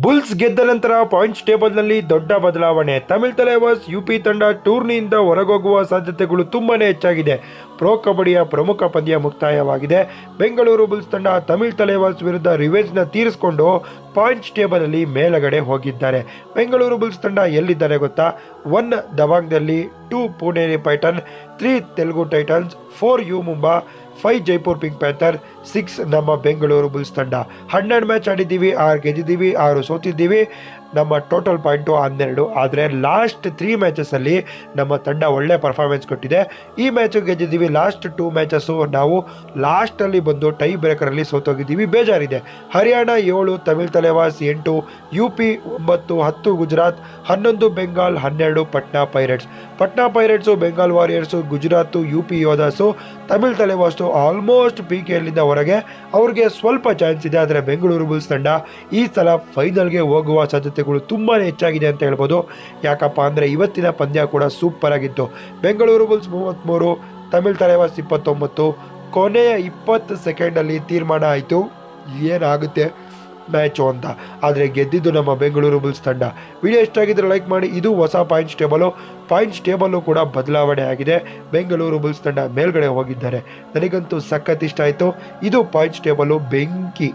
Bulls ಗೆದ್ದ ನಂತರ points ಟೇಬಲ್ನಲ್ಲಿ ದೊಡ್ಡ ಬದಲಾವಣೆ. ತಮಿಳ್ ತಲೈವಾಸ್ ಯುಪಿ ತಂಡ ಟೂರ್ನಿಯಿಂದ ಹೊರಗೋಗುವ ಸಾಧ್ಯತೆಗಳು ತುಂಬಾನೇ ಹೆಚ್ಚಾಗಿದೆ. ಪ್ರೊ ಕಬಡ್ಡಿಯ ಪ್ರಮುಖ ಪಂದ್ಯ ಮುಕ್ತಾಯವಾಗಿದೆ. ಬೆಂಗಳೂರು ಬುಲ್ಸ್ ತಂಡ ತಮಿಳ್ ತಲೈವಾಸ್ ವಿರುದ್ಧ ರಿವೆಂಜ್ನ ತೀರಿಸಿಕೊಂಡು ಪಾಯಿಂಟ್ಸ್ ಟೇಬಲ್ ಅಲ್ಲಿ ಮೇಲಗಡೆ ಹೋಗಿದ್ದಾರೆ. ಬೆಂಗಳೂರು ಬುಲ್ಸ್ ತಂಡ ಎಲ್ಲಿದ್ದಾರೆ ಗೊತ್ತಾ? 1 ದಬಾಂಗ್ನಲ್ಲಿ, 2 ಪುಣೆ ಪೈಥಾನ್, 3 Telugu Titans, 4 U Mumba, 5 Jaipur pink panther, 6 ನಮ್ಮ ಬೆಂಗಳೂರು ಬುಲ್ಸ್ ತಂಡ. 12 ಮ್ಯಾಚ್ ಆಡಿದ್ದೀವಿ, 6 ಗೆದ್ದಿದ್ದೀವಿ, 6 ಸೋತಿದ್ದೀವಿ. ನಮ್ಮ ಟೋಟಲ್ ಪಾಯಿಂಟು 12. ಆದರೆ ಲಾಸ್ಟ್ 3 ಮ್ಯಾಚಸಲ್ಲಿ ನಮ್ಮ ತಂಡ ಒಳ್ಳೆ ಪರ್ಫಾರ್ಮೆನ್ಸ್ ಕೊಟ್ಟಿದೆ. ಈ ಮ್ಯಾಚು ಗೆದ್ದಿದ್ದೀವಿ. ಲಾಸ್ಟ್ 2 ಮ್ಯಾಚಸ್ಸು ನಾವು ಲಾಸ್ಟಲ್ಲಿ ಬಂದು ಟೈ ಬ್ರೇಕರಲ್ಲಿ ಸೋತೋಗಿದ್ದೀವಿ. ಬೇಜಾರಿದೆ. Haryana 7, Tamil Thalaivas 8, U P 9, 10 Gujarat, 11 Bengal, 12 Patna pirates. Patna pirates, Bengal warriors, Gujarat, U P Yoddhas, Tamil Thalaivas almost PKLನಿಂದ ಹೊರಗೆ. ಅವ್ರಿಗೆ ಸ್ವಲ್ಪ ಚಾನ್ಸ್ ಇದೆ. ಆದರೆ ಬೆಂಗಳೂರು ಬುಲ್ಸ್ ತಂಡ ಈ ಸಲ ಫೈನಲ್ಗೆ ಹೋಗುವ ಸಾಧ್ಯತೆಗಳು ತುಂಬಾ ಹೆಚ್ಚಾಗಿದೆ ಅಂತ ಹೇಳ್ಬೋದು. ಯಾಕಪ್ಪ ಅಂದರೆ ಇವತ್ತಿನ ಪಂದ್ಯ ಕೂಡ ಸೂಪರ್ ಆಗಿತ್ತು. ಬೆಂಗಳೂರು ಬುಲ್ಸ್ 33, ತಮಿಳ್ ತಲೈವಾಸ್ 29. ಕೊನೆಯ 20 ಸೆಕೆಂಡಲ್ಲಿ ತೀರ್ಮಾನ ಆಯಿತು ಏನಾಗುತ್ತೆ ಮ್ಯಾಚು ಅಂತ. ಆದರೆ ಗೆದ್ದಿದ್ದು ನಮ್ಮ ಬೆಂಗಳೂರು ಬುಲ್ಸ್ ತಂಡ. ವಿಡಿಯೋ ಎಷ್ಟಾಗಿದ್ದರೆ ಲೈಕ್ ಮಾಡಿ. ಇದು ಹೊಸ ಪಾಯಿಂಟ್ಸ್ ಟೇಬಲ್ಲು ಕೂಡ ಬದಲಾವಣೆ ಆಗಿದೆ. ಬೆಂಗಳೂರು ಬುಲ್ಸ್ ತಂಡ ಮೇಲ್ಗಡೆ ಹೋಗಿದ್ದಾರೆ. ನನಗಂತೂ ಸಖತ್ ಇಷ್ಟ ಆಯಿತು. ಇದು ಪಾಯಿಂಟ್ಸ್ ಟೇಬಲ್ಲು ಬೆಂಕಿ.